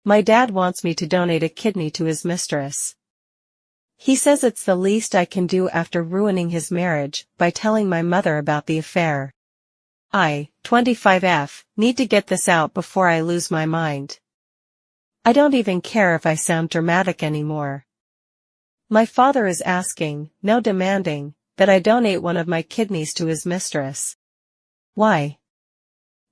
My dad wants me to donate a kidney to his mistress. He says it's the least I can do after ruining his marriage by telling my mother about the affair. I, 25F, need to get this out before I lose my mind. I don't even care if I sound dramatic anymore. My father is asking, no demanding, that I donate one of my kidneys to his mistress. Why?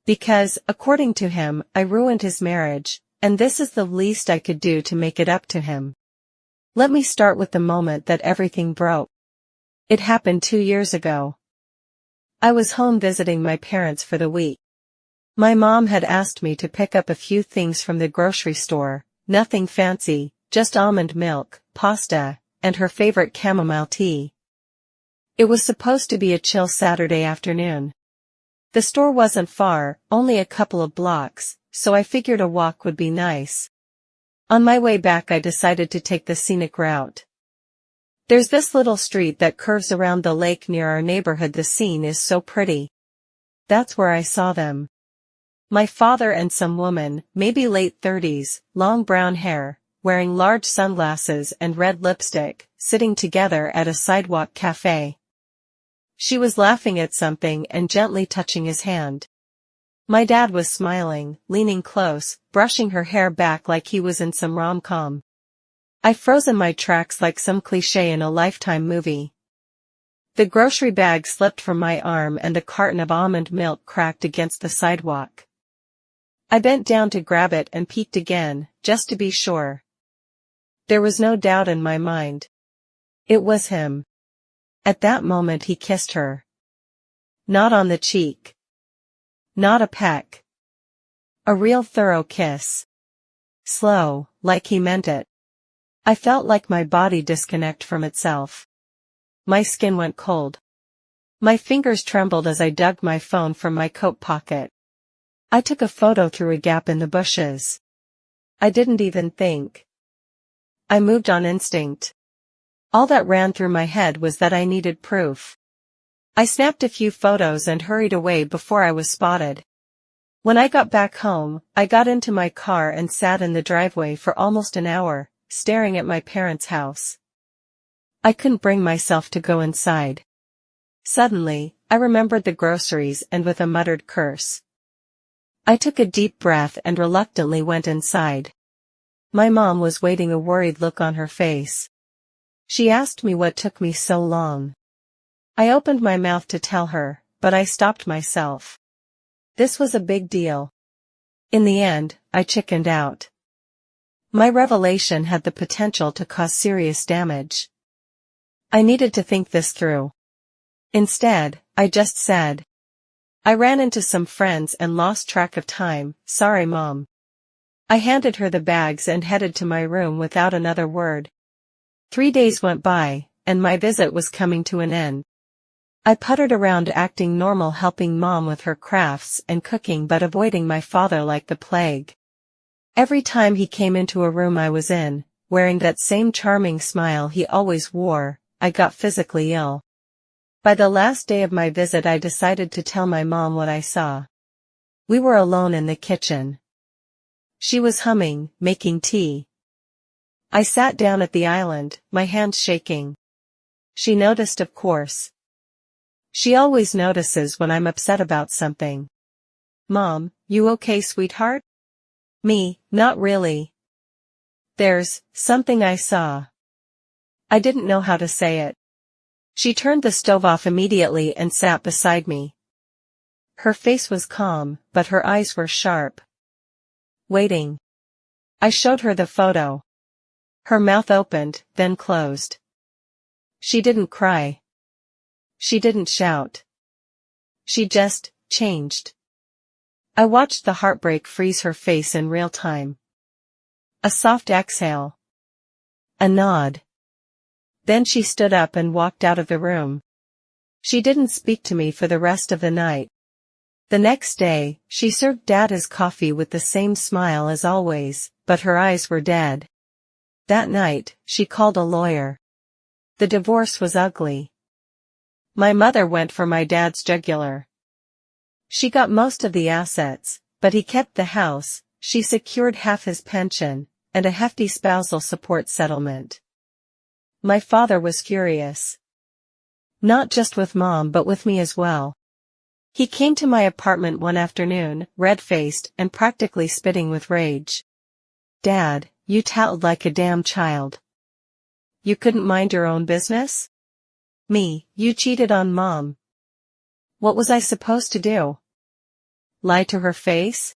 Because, according to him, I ruined his marriage, and this is the least I could do to make it up to him. Let me start with the moment that everything broke. It happened 2 years ago. I was home visiting my parents for the week. My mom had asked me to pick up a few things from the grocery store, nothing fancy, just almond milk, pasta, and her favorite chamomile tea. It was supposed to be a chill Saturday afternoon. The store wasn't far, only a couple of blocks, so I figured a walk would be nice. On my way back I decided to take the scenic route. There's this little street that curves around the lake near our neighborhood. The scene is so pretty. That's where I saw them. My father and some woman, maybe late 30s, long brown hair, wearing large sunglasses and red lipstick, sitting together at a sidewalk cafe. She was laughing at something and gently touching his hand. My dad was smiling, leaning close, brushing her hair back like he was in some rom-com. I froze in my tracks like some cliché in a Lifetime movie. The grocery bag slipped from my arm and a carton of almond milk cracked against the sidewalk. I bent down to grab it and peeked again, just to be sure. There was no doubt in my mind. It was him. At that moment he kissed her. Not on the cheek. Not a peck. A real thorough kiss. Slow, like he meant it. I felt like my body disconnect from itself. My skin went cold. My fingers trembled as I dug my phone from my coat pocket. I took a photo through a gap in the bushes. I didn't even think. I moved on instinct. All that ran through my head was that I needed proof. I snapped a few photos and hurried away before I was spotted. When I got back home, I got into my car and sat in the driveway for almost an hour, staring at my parents' house. I couldn't bring myself to go inside. Suddenly, I remembered the groceries and with a muttered curse, I took a deep breath and reluctantly went inside. My mom was waiting, a worried look on her face. She asked me what took me so long. I opened my mouth to tell her, but I stopped myself. This was a big deal. In the end, I chickened out. My revelation had the potential to cause serious damage. I needed to think this through. Instead, I just said, I ran into some friends and lost track of time, sorry Mom. I handed her the bags and headed to my room without another word. 3 days went by, and my visit was coming to an end. I puttered around acting normal, helping Mom with her crafts and cooking but avoiding my father like the plague. Every time he came into a room I was in, wearing that same charming smile he always wore, I got physically ill. By the last day of my visit I decided to tell my mom what I saw. We were alone in the kitchen. She was humming, making tea. I sat down at the island, my hands shaking. She noticed, of course. She always notices when I'm upset about something. Mom, you okay, sweetheart? Me, not really. There's something I saw. I didn't know how to say it. She turned the stove off immediately and sat beside me. Her face was calm, but her eyes were sharp. Waiting. I showed her the photo. Her mouth opened, then closed. She didn't cry. She didn't shout. She just changed. I watched the heartbreak freeze her face in real time. A soft exhale. A nod. Then she stood up and walked out of the room. She didn't speak to me for the rest of the night. The next day, she served Dad his coffee with the same smile as always, but her eyes were dead. That night, she called a lawyer. The divorce was ugly. My mother went for my dad's jugular. She got most of the assets, but he kept the house, she secured half his pension, and a hefty spousal support settlement. My father was furious. Not just with Mom but with me as well. He came to my apartment one afternoon, red-faced and practically spitting with rage. "Dad, you tattled like a damn child. You couldn't mind your own business? Me, you cheated on Mom. What was I supposed to do? Lie to her face?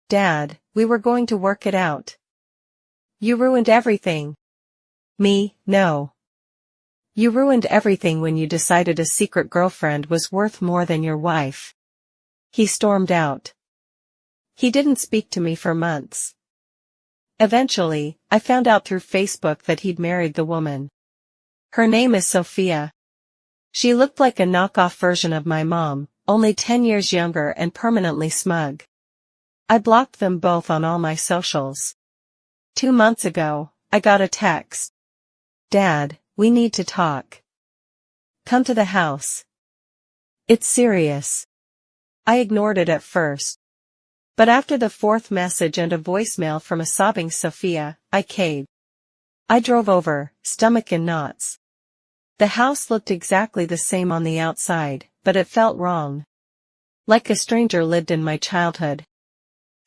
Dad, we were going to work it out. You ruined everything." Me, no. You ruined everything when you decided a secret girlfriend was worth more than your wife. He stormed out. He didn't speak to me for months. Eventually, I found out through Facebook that he'd married the woman. Her name is Sophia. She looked like a knockoff version of my mom, only 10 years younger and permanently smug. I blocked them both on all my socials. 2 months ago, I got a text. "Dad, we need to talk. Come to the house. It's serious." I ignored it at first. But after the 4th message and a voicemail from a sobbing Sophia, I caved. I drove over, stomach in knots. The house looked exactly the same on the outside, but it felt wrong. Like a stranger lived in my childhood.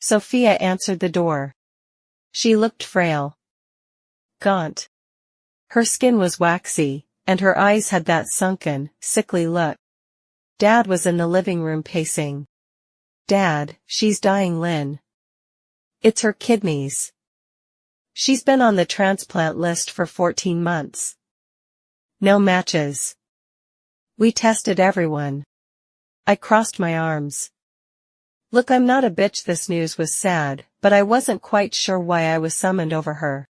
Sophia answered the door. She looked frail. Gaunt. Her skin was waxy, and her eyes had that sunken, sickly look. Dad was in the living room pacing. "Dad, she's dying, Lynn. It's her kidneys. She's been on the transplant list for 14 months. No matches. We tested everyone." I crossed my arms. Look, I'm not a bitch. This news was sad, but I wasn't quite sure why I was summoned over her.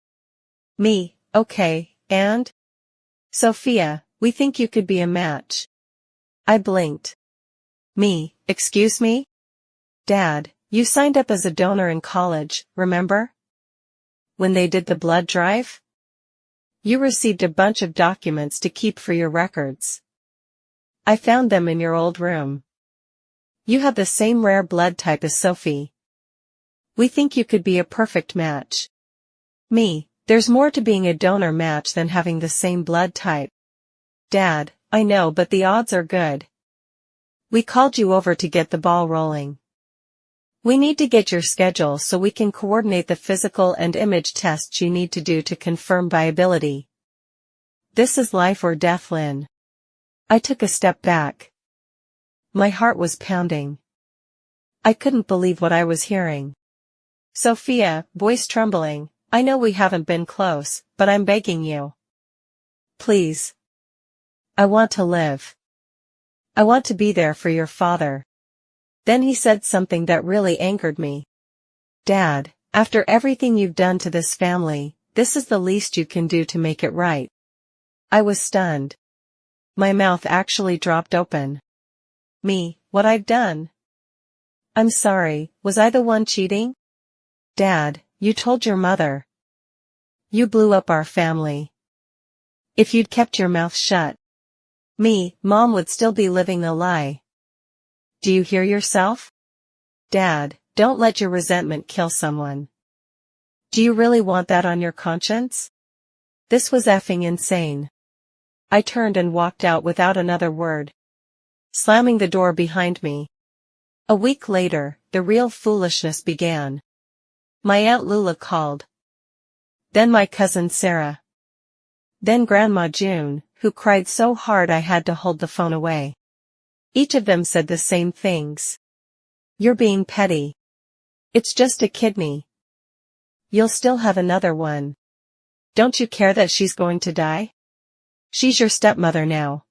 Me, okay, and? "Sophia, we think you could be a match." I blinked. Me, excuse me? "Dad, you signed up as a donor in college, remember? When they did the blood drive? You received a bunch of documents to keep for your records. I found them in your old room. You have the same rare blood type as Sophie. We think you could be a perfect match." Me, there's more to being a donor match than having the same blood type. "Dad, I know, but the odds are good. We called you over to get the ball rolling. We need to get your schedule so we can coordinate the physical and image tests you need to do to confirm viability. This is life or death, Lynn." I took a step back. My heart was pounding. I couldn't believe what I was hearing. "Sophia," voice trembling, "I know we haven't been close, but I'm begging you. Please. I want to live. I want to be there for your father." Then he said something that really angered me. "Dad, after everything you've done to this family, this is the least you can do to make it right." I was stunned. My mouth actually dropped open. Me, what I've done? I'm sorry, was I the one cheating? Dad, you told your mother. You blew up our family. If you'd kept your mouth shut, me, Mom would still be living the lie. Do you hear yourself? Dad, don't let your resentment kill someone. Do you really want that on your conscience? This was effing insane. I turned and walked out without another word, slamming the door behind me. A week later, the real foolishness began. My Aunt Lula called. Then my cousin Sarah. Then Grandma June, who cried so hard I had to hold the phone away. Each of them said the same things. You're being petty. It's just a kidney. You'll still have another one. Don't you care that she's going to die? She's your stepmother now.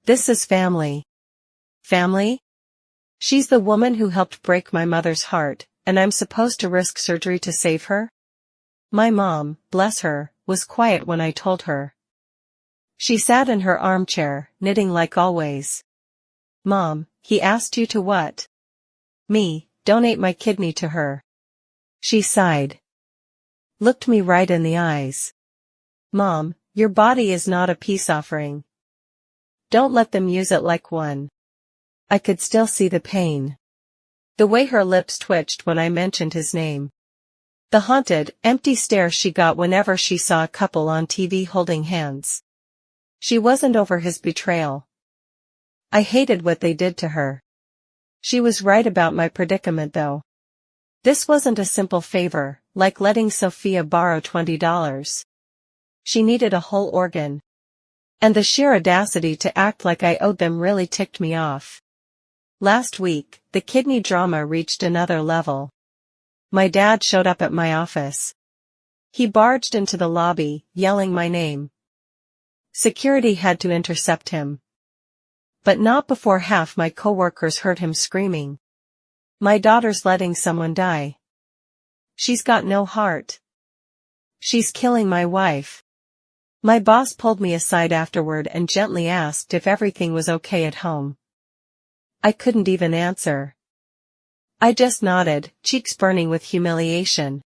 This is family. Family? She's the woman who helped break my mother's heart, and I'm supposed to risk surgery to save her? My mom, bless her, was quiet when I told her. She sat in her armchair, knitting like always. Mom, he asked you to what? Me, donate my kidney to her. She sighed. Looked me right in the eyes. Mom, your body is not a peace offering. Don't let them use it like one. I could still see the pain. The way her lips twitched when I mentioned his name. The haunted, empty stare she got whenever she saw a couple on TV holding hands. She wasn't over his betrayal. I hated what they did to her. She was right about my predicament though. This wasn't a simple favor, like letting Sophia borrow $20. She needed a whole organ. And the sheer audacity to act like I owed them really ticked me off. Last week, the kidney drama reached another level. My dad showed up at my office. He barged into the lobby, yelling my name. Security had to intercept him. But not before half my coworkers heard him screaming. My daughter's letting someone die. She's got no heart. She's killing my wife. My boss pulled me aside afterward and gently asked if everything was okay at home. I couldn't even answer. I just nodded, cheeks burning with humiliation.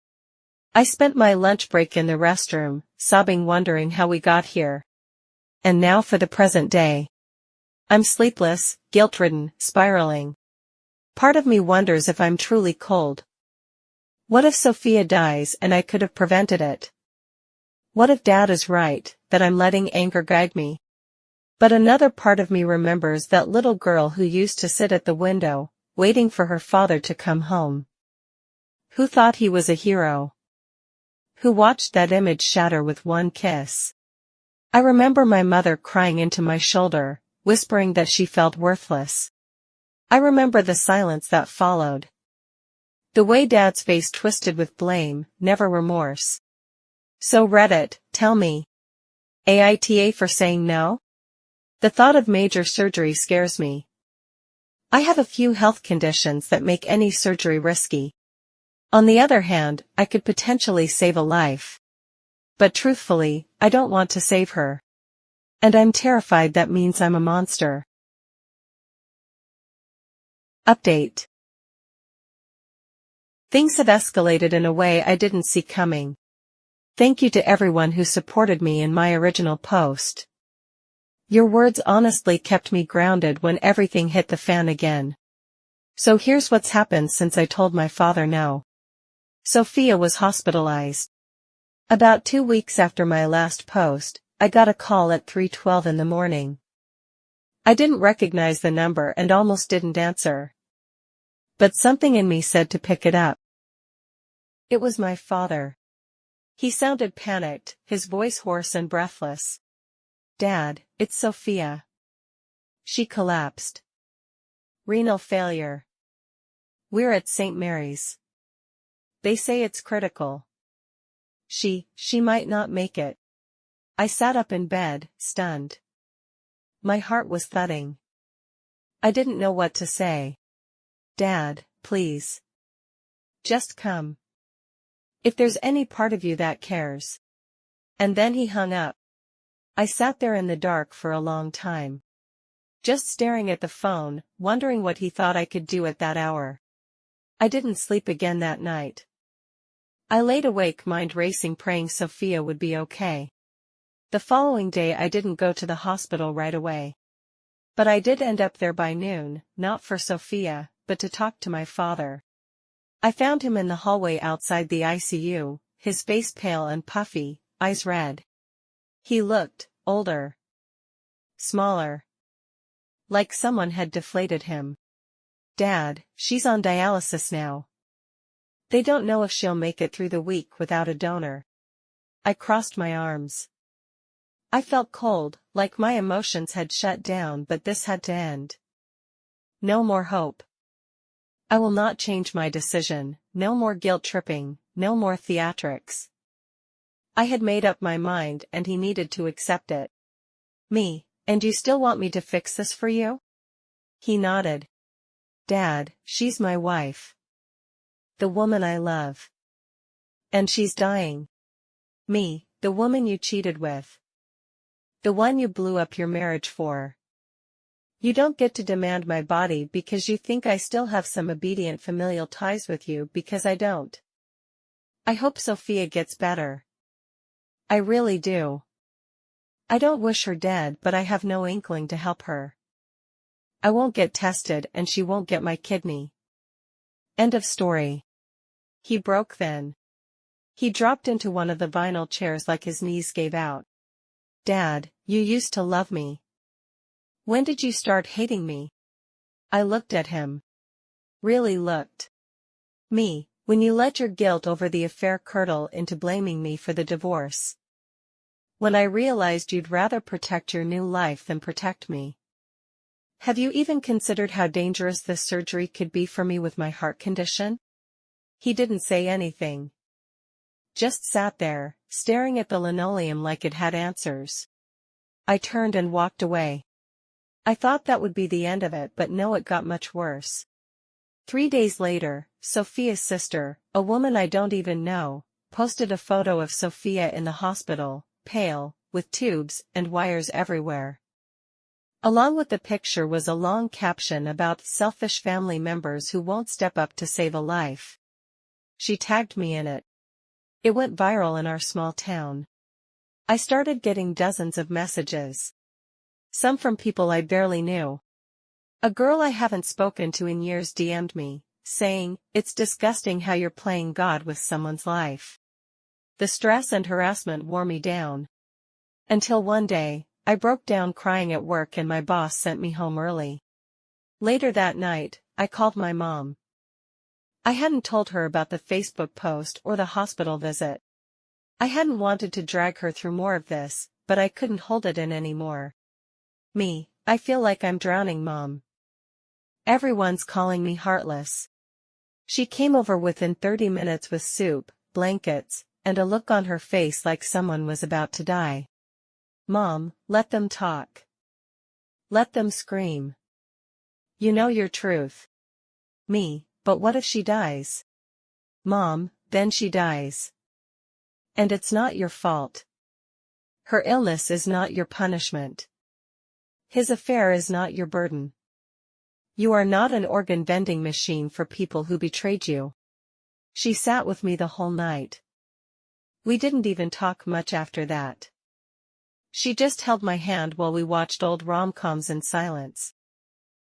I spent my lunch break in the restroom, sobbing, wondering how we got here. And now for the present day. I'm sleepless, guilt-ridden, spiraling. Part of me wonders if I'm truly cold. What if Sophia dies and I could have prevented it? What if Dad is right, that I'm letting anger guide me? But another part of me remembers that little girl who used to sit at the window, waiting for her father to come home. Who thought he was a hero? Who watched that image shatter with one kiss? I remember my mother crying into my shoulder, whispering that she felt worthless. I remember the silence that followed. The way Dad's face twisted with blame, never remorse. So Reddit, tell me. AITA for saying no? The thought of major surgery scares me. I have a few health conditions that make any surgery risky. On the other hand, I could potentially save a life. But truthfully, I don't want to save her. And I'm terrified that means I'm a monster. Update. Things have escalated in a way I didn't see coming. Thank you to everyone who supported me in my original post. Your words honestly kept me grounded when everything hit the fan again. So here's what's happened since I told my father no. Sophia was hospitalized. About 2 weeks after my last post, I got a call at 3:12 in the morning. I didn't recognize the number and almost didn't answer. But something in me said to pick it up. It was my father. He sounded panicked, his voice hoarse and breathless. Dad, it's Sophia. She collapsed. Renal failure. We're at St. Mary's. They say it's critical. She might not make it. I sat up in bed, stunned. My heart was thudding. I didn't know what to say. Dad, please. Just come. If there's any part of you that cares. And then he hung up. I sat there in the dark for a long time. Just staring at the phone, wondering what he thought I could do at that hour. I didn't sleep again that night. I laid awake, mind racing, praying Sophia would be okay. The following day I didn't go to the hospital right away. But I did end up there by noon, not for Sophia, but to talk to my father. I found him in the hallway outside the ICU, his face pale and puffy, eyes red. He looked older. Smaller. Like someone had deflated him. Dad, she's on dialysis now. They don't know if she'll make it through the week without a donor. I crossed my arms. I felt cold, like my emotions had shut down, but this had to end. No more hope. I will not change my decision, no more guilt tripping, no more theatrics. I had made up my mind and he needed to accept it. Me, and you still want me to fix this for you? He nodded. Dad, she's my wife. The woman I love. And she's dying. Me, the woman you cheated with. The one you blew up your marriage for. You don't get to demand my body because you think I still have some obedient familial ties with you, because I don't. I hope Sophia gets better. I really do. I don't wish her dead, but I have no inkling to help her. I won't get tested and she won't get my kidney. End of story. He broke then. He dropped into one of the vinyl chairs like his knees gave out. Dad, you used to love me. When did you start hating me? I looked at him. Really looked. Me, when you let your guilt over the affair curdle into blaming me for the divorce. When I realized you'd rather protect your new life than protect me. Have you even considered how dangerous this surgery could be for me with my heart condition? He didn't say anything. Just sat there, staring at the linoleum like it had answers. I turned and walked away. I thought that would be the end of it, but no, it got much worse. 3 days later, Sophia's sister, a woman I don't even know, posted a photo of Sophia in the hospital, pale, with tubes and wires everywhere. Along with the picture was a long caption about selfish family members who won't step up to save a life. She tagged me in it. It went viral in our small town. I started getting dozens of messages. Some from people I barely knew. A girl I haven't spoken to in years DM'd me, saying, "It's disgusting how you're playing God with someone's life." The stress and harassment wore me down. Until one day, I broke down crying at work and my boss sent me home early. Later that night, I called my mom. I hadn't told her about the Facebook post or the hospital visit. I hadn't wanted to drag her through more of this, but I couldn't hold it in anymore. I feel like I'm drowning, Mom. Everyone's calling me heartless. She came over within 30 minutes with soup, blankets, and a look on her face like someone was about to die. Mom, let them talk. Let them scream. You know your truth. But what if she dies? Mom, then she dies. And it's not your fault. Her illness is not your punishment. His affair is not your burden. You are not an organ vending machine for people who betrayed you. She sat with me the whole night. We didn't even talk much after that. She just held my hand while we watched old rom-coms in silence.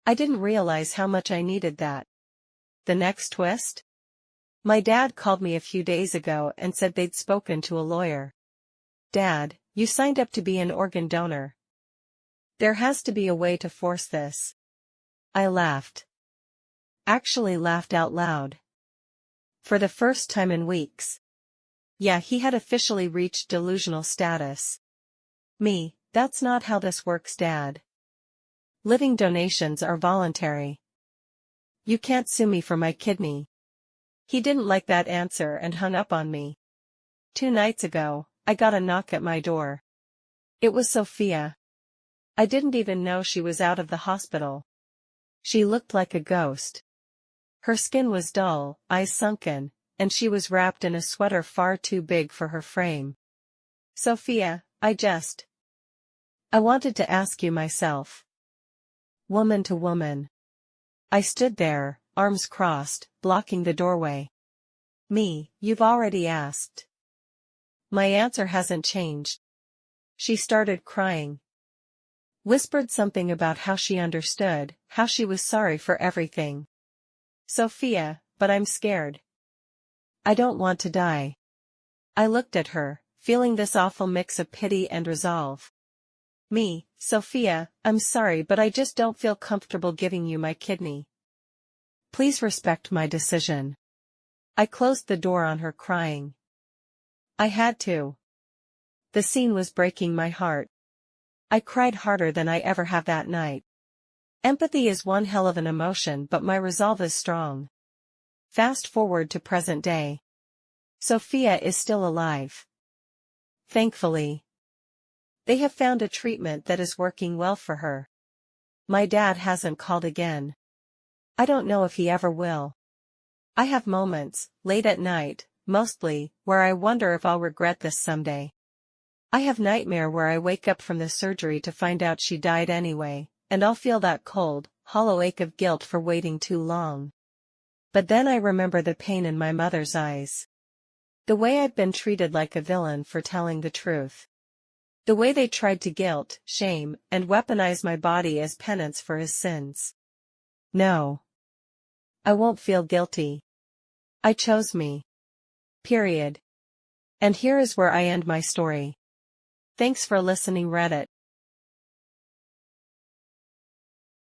I didn't realize how much I needed that. The next twist? My dad called me a few days ago and said they'd spoken to a lawyer. Dad, you signed up to be an organ donor. There has to be a way to force this. I laughed. Actually laughed out loud. For the first time in weeks. Yeah, he had officially reached delusional status. That's not how this works, Dad. Living donations are voluntary. You can't sue me for my kidney. He didn't like that answer and hung up on me. 2 nights ago, I got a knock at my door. It was Sophia. I didn't even know she was out of the hospital. She looked like a ghost. Her skin was dull, eyes sunken, and she was wrapped in a sweater far too big for her frame. Sophia, I wanted to ask you myself. Woman to woman. I stood there, arms crossed, blocking the doorway. You've already asked. My answer hasn't changed. She started crying. Whispered something about how she understood, how she was sorry for everything. Sophia, but I'm scared. I don't want to die. I looked at her, feeling this awful mix of pity and resolve. Sophia, I'm sorry, but I just don't feel comfortable giving you my kidney. Please respect my decision. I closed the door on her, crying. I had to. The scene was breaking my heart. I cried harder than I ever have that night. Empathy is one hell of an emotion, but my resolve is strong. Fast forward to present day. Sophia is still alive. Thankfully. They have found a treatment that is working well for her. My dad hasn't called again. I don't know if he ever will. I have moments, late at night, mostly, where I wonder if I'll regret this someday. I have nightmare where I wake up from the surgery to find out she died anyway, and I'll feel that cold, hollow ache of guilt for waiting too long. But then I remember the pain in my mother's eyes. The way I've been treated like a villain for telling the truth. The way they tried to guilt, shame, and weaponize my body as penance for his sins. No. I won't feel guilty. I chose me. Period. And here is where I end my story. Thanks for listening, Reddit.